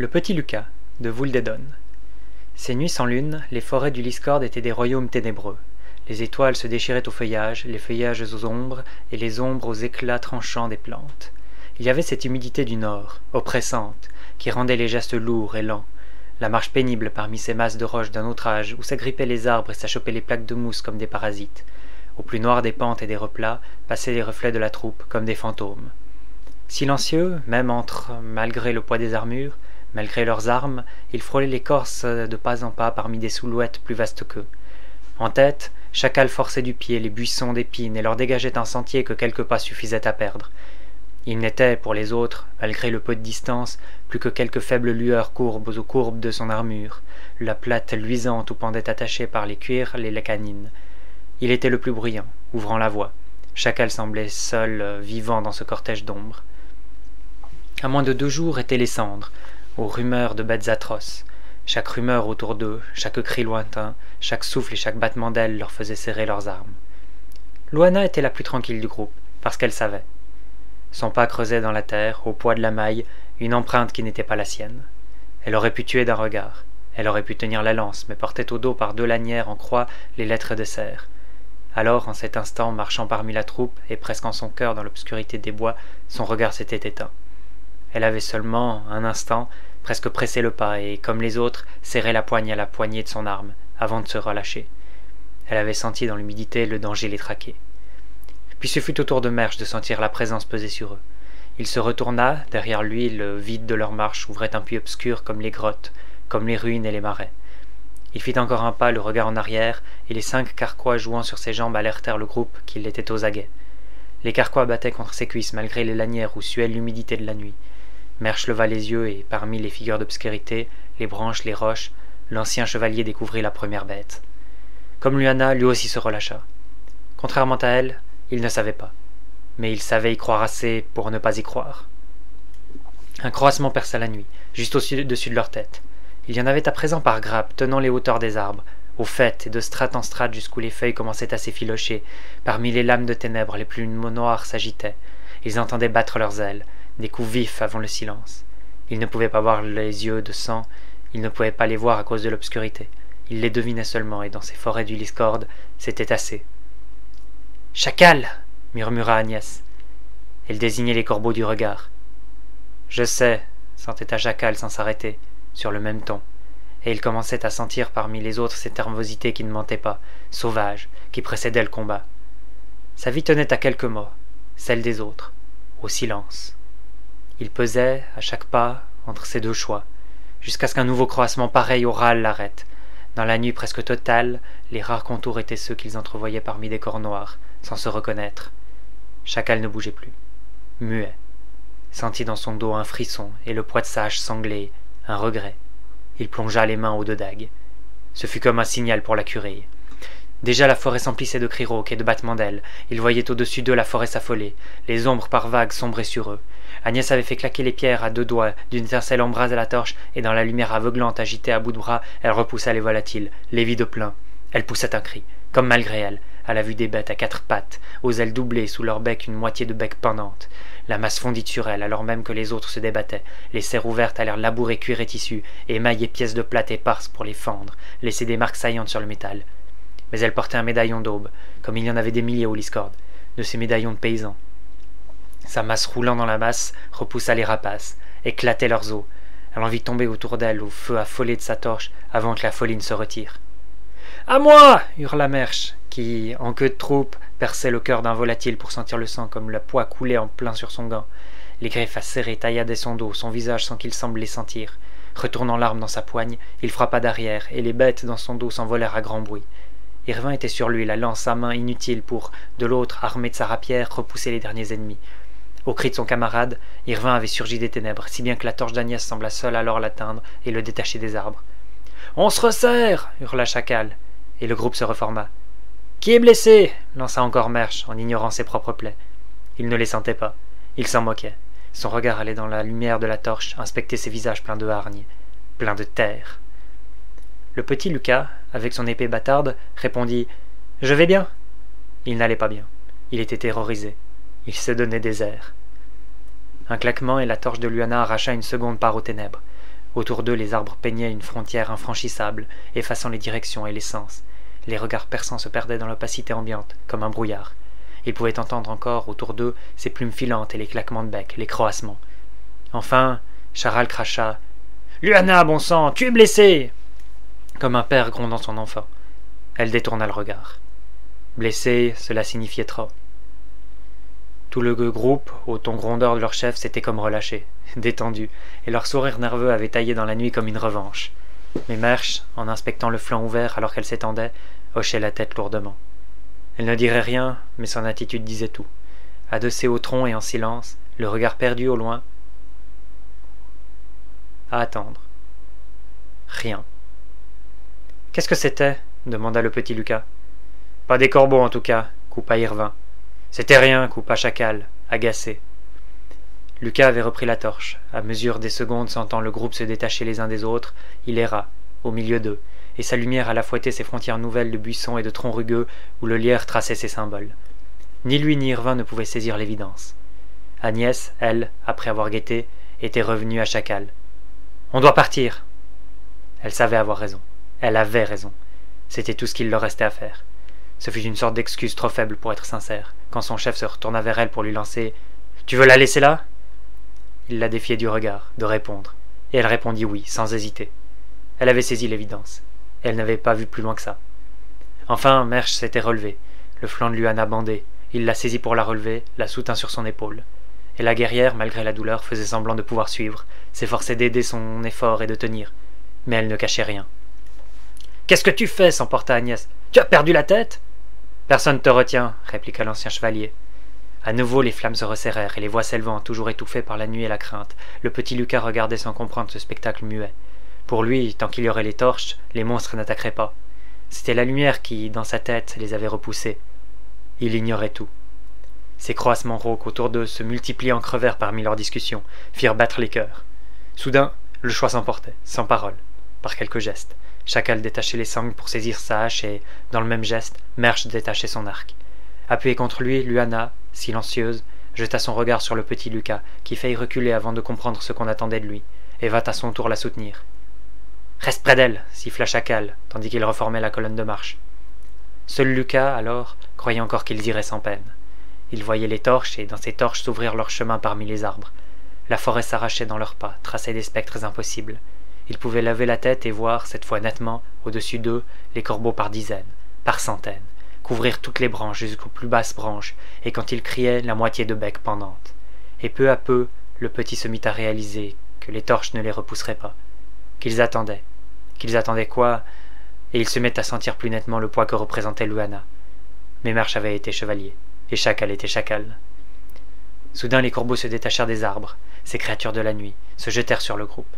Le petit Lucas, de Wouldedon. Ces nuits sans lune, les forêts du Liscord étaient des royaumes ténébreux. Les étoiles se déchiraient au feuillage, les feuillages aux ombres, et les ombres aux éclats tranchants des plantes. Il y avait cette humidité du nord, oppressante, qui rendait les gestes lourds et lents, la marche pénible parmi ces masses de roches d'un autre âge où s'agrippaient les arbres et s'achopaient les plaques de mousse comme des parasites. Au plus noir des pentes et des replats passaient les reflets de la troupe comme des fantômes. Silencieux, malgré le poids des armures, malgré leurs armes, ils frôlaient l'écorce de pas en pas parmi des silhouettes plus vastes qu'eux. En tête, chacal forçait du pied les buissons d'épines et leur dégageait un sentier que quelques pas suffisaient à perdre. Ils n'étaient, pour les autres, malgré le peu de distance, plus que quelques faibles lueurs courbes aux courbes de son armure, la plate luisante où pendaient attachées par les cuirs les canines. Il était le plus bruyant, ouvrant la voie. Chacal semblait seul, vivant dans ce cortège d'ombre. À moins de 2 jours étaient les cendres, aux rumeurs de bêtes atroces. Chaque rumeur autour d'eux, chaque cri lointain, chaque souffle et chaque battement d'ailes leur faisait serrer leurs armes. Luana était la plus tranquille du groupe, parce qu'elle savait. Son pas creusait dans la terre, au poids de la maille, une empreinte qui n'était pas la sienne. Elle aurait pu tuer d'un regard. Elle aurait pu tenir la lance, mais portait au dos par 2 lanières en croix les lettres de serre. Alors, en cet instant, marchant parmi la troupe, et presque en son cœur dans l'obscurité des bois, son regard s'était éteint. Elle avait seulement, un instant, presque pressé le pas et, comme les autres, serré la poigne à la poignée de son arme, avant de se relâcher. Elle avait senti dans l'humidité le danger les traquer. Puis ce fut au tour de Mersch de sentir la présence peser sur eux. Il se retourna, derrière lui le vide de leur marche ouvrait un puits obscur comme les grottes, comme les ruines et les marais. Il fit encore un pas, le regard en arrière, et les 5 carquois jouant sur ses jambes alertèrent le groupe qu'il était aux aguets. Les carquois battaient contre ses cuisses malgré les lanières où suait l'humidité de la nuit. Mersch leva les yeux et, parmi les figures d'obscurité, les branches, les roches, l'ancien chevalier découvrit la première bête. Comme Luana, lui aussi se relâcha. Contrairement à elle, il ne savait pas. Mais il savait y croire assez pour ne pas y croire. Un croassement perça la nuit, juste au-dessus de leur tête. Il y en avait à présent par grappes, tenant les hauteurs des arbres, au fait, et de strate en strate jusqu'où les feuilles commençaient à s'effilocher. Parmi les lames de ténèbres, les plumes noires s'agitaient. Ils entendaient battre leurs ailes, des coups vifs avant le silence. Ils ne pouvaient pas voir les yeux de sang, ils ne pouvaient pas les voir à cause de l'obscurité. Ils les devinaient seulement, et dans ces forêts du Liscord, c'était assez. « Chacal !» murmura Agnès. Elle désignait les corbeaux du regard. « Je sais !» s'entêta Chacal sans s'arrêter, sur le même ton. Et il commençait à sentir parmi les autres cette nervosité qui ne mentait pas, sauvage, qui précédait le combat. Sa vie tenait à quelques mots, celle des autres, au silence. Il pesait, à chaque pas, entre ces 2 choix, jusqu'à ce qu'un nouveau croassement pareil au râle l'arrête. Dans la nuit presque totale, les rares contours étaient ceux qu'ils entrevoyaient parmi des corps noirs, sans se reconnaître. Chacal ne bougeait plus, muet, sentit dans son dos un frisson et le poids de sa hache sanglée, un regret. Il plongea les mains aux 2 dagues. Ce fut comme un signal pour la curée. Déjà la forêt s'emplissait de cris rauques et de battements d'ailes. Ils voyaient au-dessus d'eux la forêt s'affoler. Les ombres par vagues sombraient sur eux. Agnès avait fait claquer les pierres à 2 doigts, d'une étincelle embrase à la torche, et dans la lumière aveuglante agitée à bout de bras, elle repoussa les volatiles, les vit de plein. Elle poussait un cri, comme malgré elle, à la vue des bêtes à 4 pattes, aux ailes doublées, sous leur bec une moitié de bec pendante. La masse fondit sur elle, alors même que les autres se débattaient. Les serres ouvertes allèrent labourer cuir et tissu, et émailler pièces de plate éparses pour les fendre, laisser des marques saillantes sur le métal. Mais elle portait un médaillon d'aube, comme il y en avait des milliers au Liscord, de ces médaillons de paysans. Sa masse roulant dans la masse repoussa les rapaces, éclatait leurs os. Elle en vit tomber autour d'elle au feu affolé de sa torche avant que la folie ne se retire. « À moi !» hurla Mersch, qui, en queue de troupe, perçait le cœur d'un volatile pour sentir le sang comme la poix couler en plein sur son gant. Les griffes acérées tailladaient son dos, son visage sans qu'il semble les sentir. Retournant l'arme dans sa poigne, il frappa d'arrière, et les bêtes dans son dos s'envolèrent à grand bruit. Irvin était sur lui, la lance à main inutile pour, de l'autre, armé de sa rapière, repousser les derniers ennemis. Au cri de son camarade, Irvin avait surgi des ténèbres, si bien que la torche d'Agnès sembla seule alors l'atteindre et le détacher des arbres. « On se resserre !» hurla Chacal, et le groupe se reforma. « Qui est blessé ?» lança encore Mersch, en ignorant ses propres plaies. Il ne les sentait pas, il s'en moquait. Son regard allait dans la lumière de la torche, inspecter ses visages pleins de hargne, pleins de terre. Le petit Lucas, avec son épée bâtarde, répondit « Je vais bien !» Il n'allait pas bien. Il était terrorisé. Il se donnait des airs. Un claquement et la torche de Luana arracha une seconde part aux ténèbres. Autour d'eux, les arbres peignaient une frontière infranchissable, effaçant les directions et les sens. Les regards perçants se perdaient dans l'opacité ambiante, comme un brouillard. Ils pouvaient entendre encore, autour d'eux, ces plumes filantes et les claquements de bec, les croassements. Enfin, Charal cracha « Luana, bon sang, tu es blessée !» comme un père grondant son enfant. Elle détourna le regard. Blessée, cela signifiait trop. Tout le groupe, au ton grondeur de leur chef, s'était comme relâché, détendu, et leur sourire nerveux avait taillé dans la nuit comme une revanche. Mais Mersch, en inspectant le flanc ouvert alors qu'elle s'étendait, hochait la tête lourdement. Elle ne dirait rien, mais son attitude disait tout. Adossée au tronc et en silence, le regard perdu au loin, à attendre. Rien. « Qu'est-ce que c'était » demanda le petit Lucas. « Pas des corbeaux en tout cas, coupa Irvin. C'était rien, coupa Chacal, agacé. Lucas avait repris la torche. À mesure des secondes sentant le groupe se détacher les uns des autres, il erra, au milieu d'eux, et sa lumière alla fouetter ces frontières nouvelles de buissons et de troncs rugueux où le lierre traçait ses symboles. Ni lui ni Irvin ne pouvaient saisir l'évidence. Agnès, elle, après avoir guetté, était revenue à Chacal. « On doit partir !» Elle savait avoir raison. Elle avait raison. C'était tout ce qu'il leur restait à faire. Ce fut une sorte d'excuse trop faible pour être sincère, quand son chef se retourna vers elle pour lui lancer « Tu veux la laisser là ?» Il la défiait du regard, de répondre, et elle répondit oui, sans hésiter. Elle avait saisi l'évidence. Elle n'avait pas vu plus loin que ça. Enfin, Mersch s'était relevé, le flanc de Luana bandé. Il la saisit pour la relever, la soutint sur son épaule. Et la guerrière, malgré la douleur, faisait semblant de pouvoir suivre, s'efforçait d'aider son effort et de tenir. Mais elle ne cachait rien. « Qu'est-ce que tu fais » s'emporta Agnès. « Tu as perdu la tête ?»« Personne ne te retient » répliqua l'ancien chevalier. À nouveau les flammes se resserrèrent et les voix s'élevant, toujours étouffées par la nuit et la crainte, le petit Lucas regardait sans comprendre ce spectacle muet. Pour lui, tant qu'il y aurait les torches, les monstres n'attaqueraient pas. C'était la lumière qui, dans sa tête, les avait repoussés. Il ignorait tout. Ces croissements rauques autour d'eux, se multipliant crevèrent parmi leurs discussions, firent battre les cœurs. Soudain, le choix s'emportait, sans parole, par quelques gestes. Chacal détachait les sangles pour saisir sa hache et, dans le même geste, Mersch détachait son arc. Appuyée contre lui, Luana, silencieuse, jeta son regard sur le petit Lucas, qui faillit reculer avant de comprendre ce qu'on attendait de lui, et vint à son tour la soutenir. « Reste près d'elle » siffla Chacal, tandis qu'il reformait la colonne de marche. Seul Lucas, alors, croyait encore qu'ils iraient sans peine. Il voyait les torches, et dans ces torches s'ouvrir leur chemin parmi les arbres. La forêt s'arrachait dans leurs pas, traçait des spectres impossibles. Ils pouvaient lever la tête et voir, cette fois nettement, au-dessus d'eux, les corbeaux par dizaines, par centaines, couvrir toutes les branches jusqu'aux plus basses branches, et quand ils criaient, la moitié de bec pendante. Et peu à peu, le petit se mit à réaliser que les torches ne les repousseraient pas, qu'ils attendaient quoi, et il se mit à sentir plus nettement le poids que représentait Luana. Mais Mersch avait été chevalier, et Chacal était Chacal. Soudain les corbeaux se détachèrent des arbres, ces créatures de la nuit, se jetèrent sur le groupe.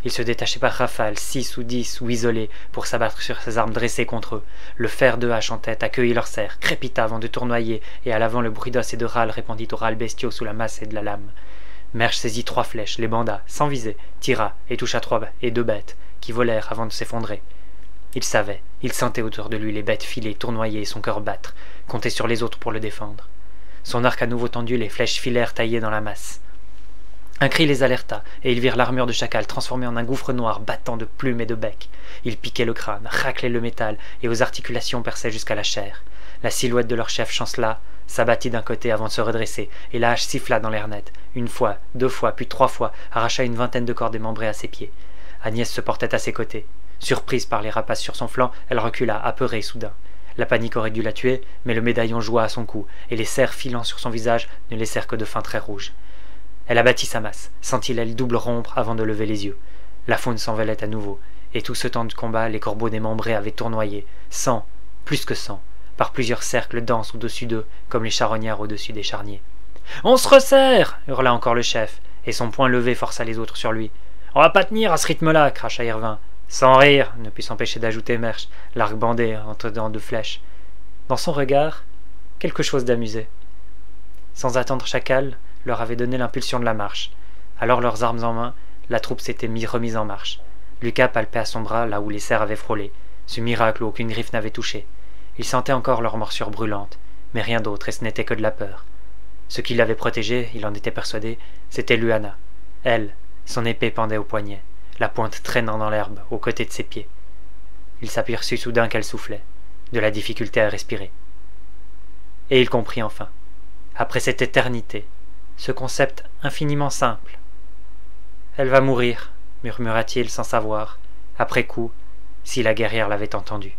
Ils se détachaient par rafales, 6 ou 10 ou isolés, pour s'abattre sur ces armes dressées contre eux. Le fer de hache en tête accueillit leur serre, crépita avant de tournoyer, et à l'avant le bruit d'os et de râles répandit aux râles bestiaux sous la masse et de la lame. Mersch saisit 3 flèches, les banda, sans viser, tira, et toucha 2 bêtes, qui volèrent avant de s'effondrer. Il savait, il sentait autour de lui les bêtes filer, tournoyer et son cœur battre, compter sur les autres pour le défendre. Son arc à nouveau tendu, les flèches filèrent taillées dans la masse. Un cri les alerta, et ils virent l'armure de Chacal transformée en un gouffre noir battant de plumes et de becs. Il piquait le crâne, raclait le métal, et aux articulations perçait jusqu'à la chair. La silhouette de leur chef chancela, s'abattit d'un côté avant de se redresser, et la hache siffla dans l'air net. 1 fois, 2 fois, puis 3 fois, arracha une vingtaine de corps démembrés à ses pieds. Agnès se portait à ses côtés. Surprise par les rapaces sur son flanc, elle recula, apeurée soudain. La panique aurait dû la tuer, mais le médaillon joua à son cou, et les cerfs filant sur son visage ne laissèrent que de fins traits rouges. Elle abattit sa masse, sentit l'aile double rompre avant de lever les yeux. La faune s'envolait à nouveau, et tout ce temps de combat, les corbeaux démembrés avaient tournoyé, 100, plus que 100, par plusieurs cercles denses au-dessus d'eux, comme les charognards au-dessus des charniers. « On se resserre » hurla encore le chef, et son poing levé força les autres sur lui. « On va pas tenir à ce rythme-là » cracha Irvin. « Sans rire » ne put s'empêcher d'ajouter Mersch, l'arc bandé entre 2 flèches. Dans son regard, quelque chose d'amusé. Sans attendre Chacal, leur avait donné l'impulsion de la marche. Alors leurs armes en main, la troupe s'était remise en marche. Lucas palpait à son bras là où les cerfs avaient frôlé, ce miracle où aucune griffe n'avait touché. Il sentait encore leur morsure brûlante, mais rien d'autre, et ce n'était que de la peur. Ce qui l'avait protégé, il en était persuadé, c'était Luana. Elle, son épée pendait au poignet. la pointe traînant dans l'herbe aux côtés de ses pieds. Il s'aperçut soudain qu'elle soufflait, de la difficulté à respirer. Et il comprit enfin, après cette éternité, ce concept infiniment simple. « Elle va mourir, murmura-t-il sans savoir, après coup, si la guerrière l'avait entendu.